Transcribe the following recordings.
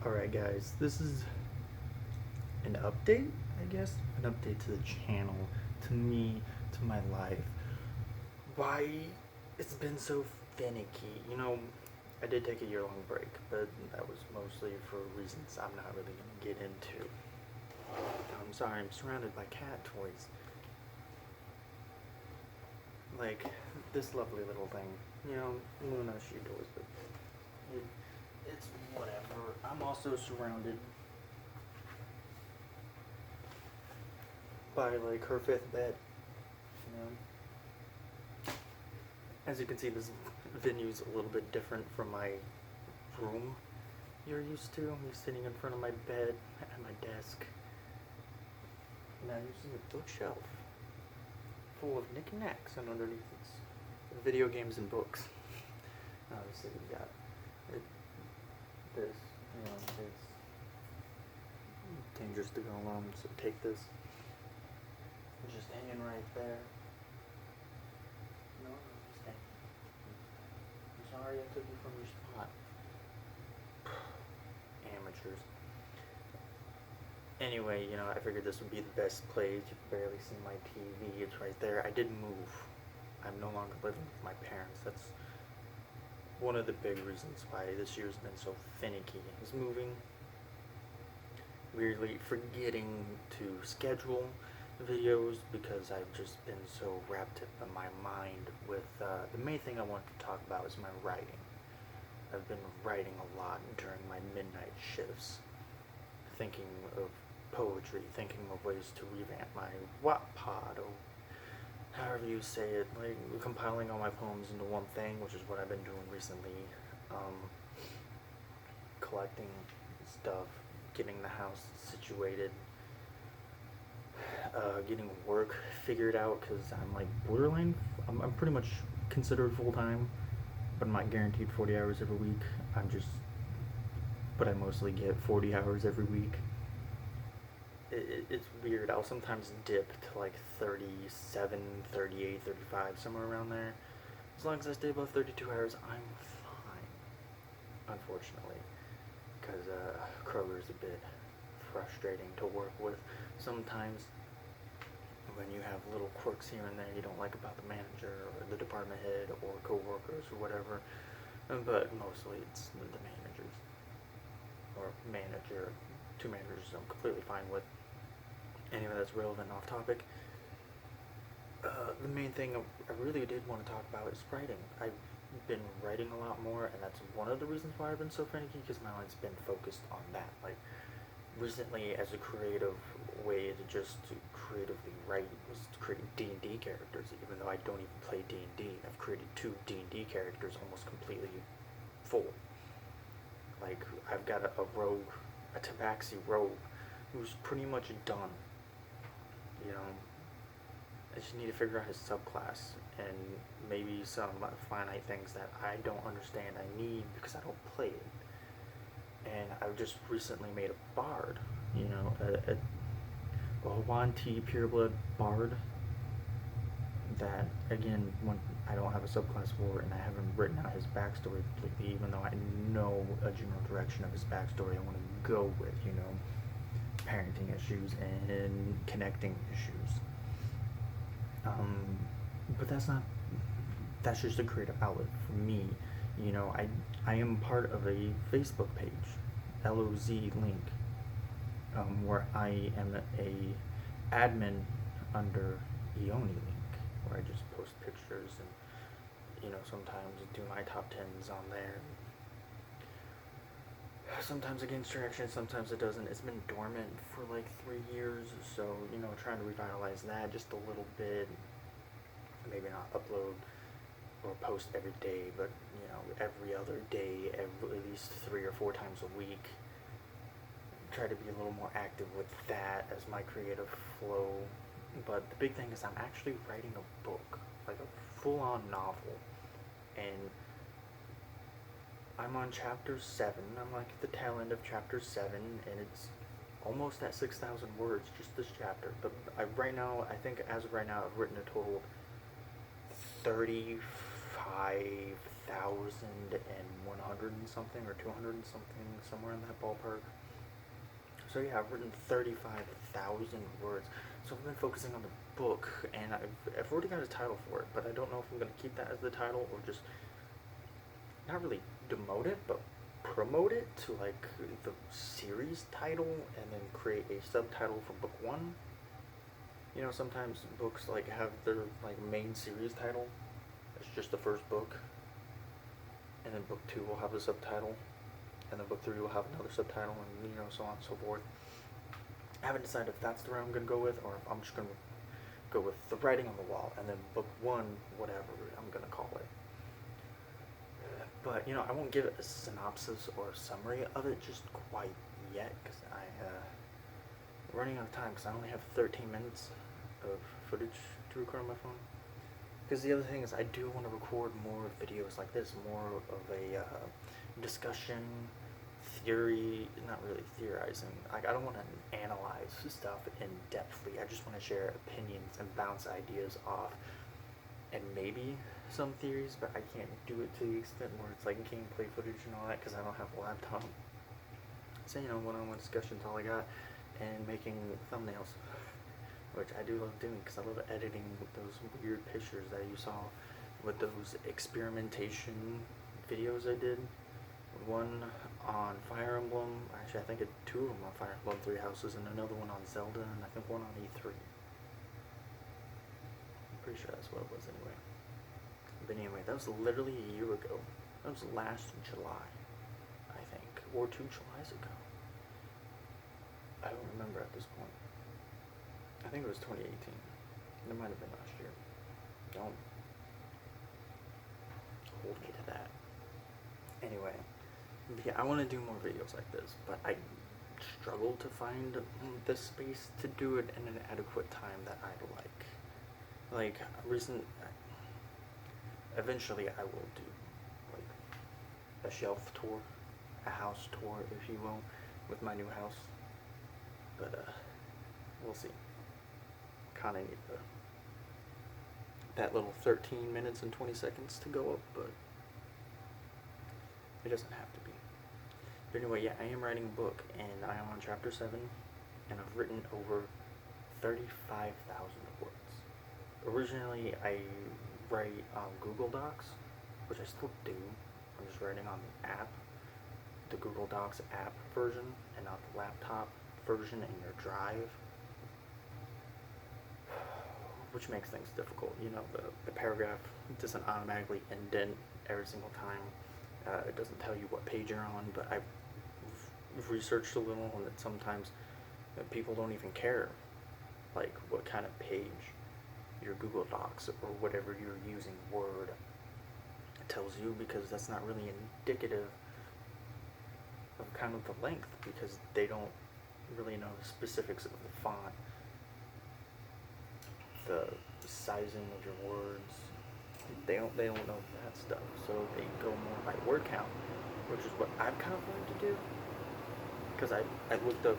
Alright guys, this is an update, I guess? An update to the channel, to me, to my life. Why it's been so finicky. I did take a year-long break, but that was mostly for reasons I'm not really going to get into. I'm sorry, I'm surrounded by cat toys. Like, this lovely little thing. Luna, she adores, but it's whatever. I'm also surrounded by like her fifth bed. As you can see, this venue's a little bit different from my room you're used to. Me sitting in front of my bed at my desk. Now you're seeing a bookshelf full of knickknacks, and underneath it's video games and books. Obviously we got this, it's dangerous to go alone, so take this. It's just hanging right there. No, just hang. I'm sorry I took you from your spot. Amateurs. Anyway, I figured this would be the best place. You can barely see my TV. It's right there. I did move. I'm no longer living with my parents. That's one of the big reasons why this year's been so finicky. Is moving. Weirdly forgetting to schedule videos because I've just been so wrapped up in my mind with the main thing I want to talk about is my writing. I've been writing a lot during my midnight shifts, thinking of poetry, thinking of ways to revamp my Wattpad, or however you say it, like compiling all my poems into one thing, which is what I've been doing recently. Collecting stuff, getting the house situated, getting work figured out, because I'm like borderline, I'm pretty much considered full-time, but I'm not guaranteed 40 hours every week. But I mostly get 40 hours every week. It's weird. I'll sometimes dip to like 37, 38, 35, somewhere around there. As long as I stay above 32 hours, I'm fine. Unfortunately, because Kroger's a bit frustrating to work with sometimes. When you have little quirks here and there you don't like about the manager or the department head or co-workers or whatever, but mostly it's the managers or manager. Two managers I'm completely fine with. Anyway, that's relevant off topic. The main thing I really did want to talk about is writing. I've been writing a lot more, and that's one of the reasons why I've been so finicky, because my mind's been focused on that. Like, recently, as a creative way to creatively write, was to create D&D characters, even though I don't even play D&D. I've created 2 D&D characters almost completely full. Like, I've got a rogue, a tabaxi rogue, who's pretty much done. I just need to figure out his subclass, and maybe some finite things that I don't understand I need because I don't play it. And I've just recently made a bard, a Huan-Ti pureblood bard that, again, when I don't have a subclass for, and I haven't written out his backstory completely, even though I know a general direction of his backstory I want to go with, parenting issues and connecting issues. But that's just a creative outlet for me. I am part of a Facebook page, LOZ Link, where I am a admin under Eoni Link, where I just post pictures and, sometimes do my top 10s on there. Sometimes it gains traction, sometimes it doesn't. It's been dormant for like 3 years, so, trying to revitalize that just a little bit. Maybe not upload or post every day, but, every other day, at least 3 or 4 times a week. Try to be a little more active with that as my creative flow. But the big thing is I'm actually writing a book, like a full-on novel, and I'm on chapter 7. I'm like at the tail end of chapter 7, and it's almost at 6,000 words, just this chapter. But I think as of right now, I've written a total of 35,000 1,100 and something, or 200 and something, somewhere in that ballpark. So yeah, I've written 35,000 words. So I've been focusing on the book, and I've already got a title for it, but I don't know if I'm going to keep that as the title or just not really demote it, but promote it to like the series title and then create a subtitle for book one. You know, sometimes books like have their like main series title. It's just the first book, and then book two will have a subtitle, and then book three will have another subtitle, and you know, so on and so forth. I haven't decided if that's the route I'm gonna go with, or if I'm just gonna go with the writing on the wall, and then book one, whatever I'm gonna call it. But you know, I won't give it a synopsis or a summary of it just quite yet, because I'm running out of time, because I only have 13 minutes of footage to record on my phone. Because the other thing is, I do want to record more videos like this, more of a discussion, theory, not really theorizing. Like, I don't want to analyze stuff in depthly. I just want to share opinions and bounce ideas off, and maybe some theories, but I can't do it to the extent where it's like gameplay footage and all that, because I don't have a laptop. So, you know, one-on-one discussion's all I got, and making thumbnails, which I do love doing, because I love editing those weird pictures that you saw with those experimentation videos I did. One on Fire Emblem, actually I think two of them on Fire Emblem 3 Houses, and another one on Zelda, and I think one on E3. I'm pretty sure that's what it was anyway. But anyway, that was literally a year ago. That was last July, I think, or 2 Julys ago. I don't remember at this point. I think it was 2018. It might have been last year. Don't hold me to that. Anyway, yeah, I want to do more videos like this, but I struggle to find the space to do it in an adequate time that I'd like. Like, eventually I will do, like, a shelf tour, a house tour, if you will, with my new house. But, we'll see. Kinda need that little 13 minutes and 20 seconds to go up, but it doesn't have to be. But anyway, yeah, I am writing a book, and I am on chapter 7, and I've written over 35,000 words. Originally, I write on Google Docs, which I still do. I'm just writing on the app, the Google Docs app version, and not the laptop version in your drive, which makes things difficult. You know, the paragraph doesn't automatically indent every single time. It doesn't tell you what page you're on, but I've researched a little, and that sometimes people don't even care, like, what kind of page your Google Docs or whatever you're using, Word, tells you, because that's not really indicative of kind of the length, because they don't really know the specifics of the font, the sizing of your words. They don't know that stuff, so they go more by word count, which is what I've kind of wanted to do, because I looked up,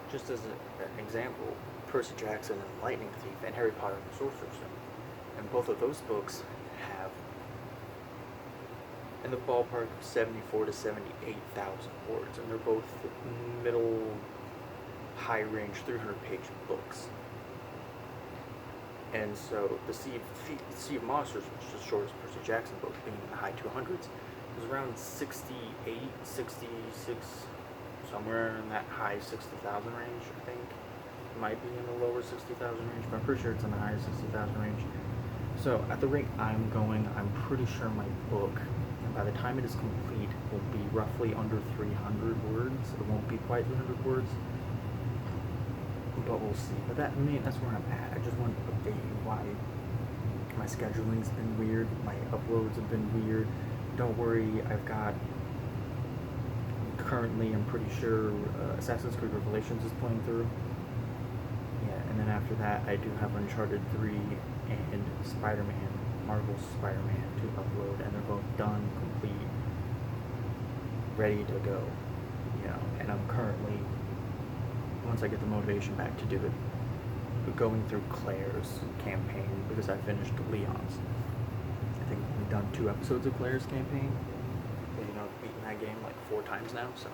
just as an example, Percy Jackson and Lightning Thief and Harry Potter and the Sorcerer's Stone, and both of those books have in the ballpark of 74 to 78,000 words, and they're both middle, high range, 300-page books. And so the Sea of Monsters, which is the shortest Percy Jackson book, being in the high 200s, was around 68, 66, somewhere in that high 60,000 range, I think. It might be in the lower 60,000 range, but I'm pretty sure it's in the high 60,000 range. So at the rate I'm going, I'm pretty sure my book, and by the time it is complete, will be roughly under 300 words. It won't be quite 300 words, but we'll see. But that's where I'm at. I just want to update you why my scheduling's been weird, my uploads have been weird. Don't worry, I've got, currently, I'm pretty sure Assassin's Creed Revelations is playing through. Yeah, and then after that, I do have Uncharted 3 and Spider-Man, Marvel's Spider-Man, to upload, and they're both done, complete, ready to go. You know, and I'm currently, once I get the motivation back to do it, going through Claire's campaign, because I finished Leon's. I think done 2 episodes of Claire's campaign. And, you know, beaten that game like 4 times now, so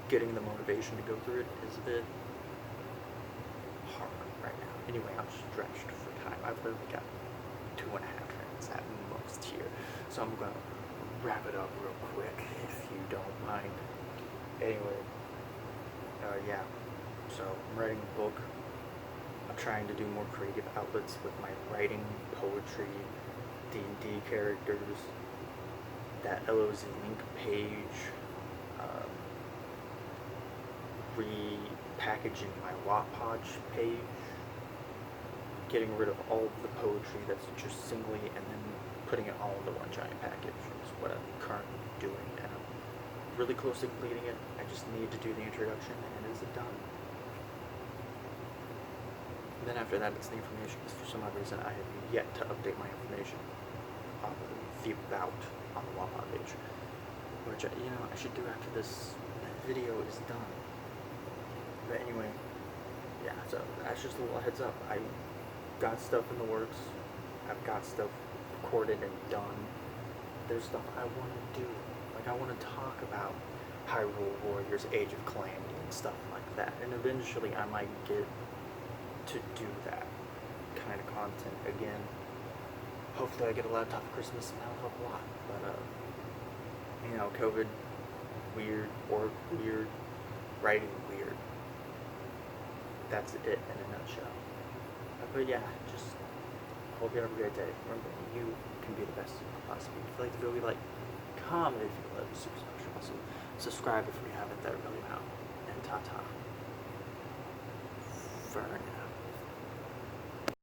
getting the motivation to go through it is a bit hard right now. Anyway, I'm stretched for time. I've literally got 2.5 minutes at most here, so I'm gonna wrap it up real quick if you don't mind. Anyway, yeah, so I'm writing a book. I'm trying to do more creative outlets with my writing, poetry, D&D characters, that LOZ link page, repackaging my Wattpodge page, getting rid of all of the poetry that's just singly and then putting it all into one giant package is what I'm currently doing, and I'm really close to completing it. I just need to do the introduction and it is done. Then after that, it's the information, because for some odd reason I have yet to update my information on the about on the Wattpod page, which, you know, I should do after this video is done. But anyway, yeah, so that's just a little heads up. I got stuff in the works. I've got stuff recorded and done. There's stuff I want to do. Like, I want to talk about Hyrule Warriors, Age of Calamity, and stuff like that. And eventually I might get to do that kind of content again. Hopefully I get a laptop for Christmas, and that'll help a lot. But, you know, COVID, weird, work, weird, writing, weird. That's it in a nutshell. But yeah, just hope you have a great day. Remember, you can be the best you can possibly be. If you like the video, like, comment if you love it, super special. Also, subscribe if you haven't, that would really help. And ta-ta. For now.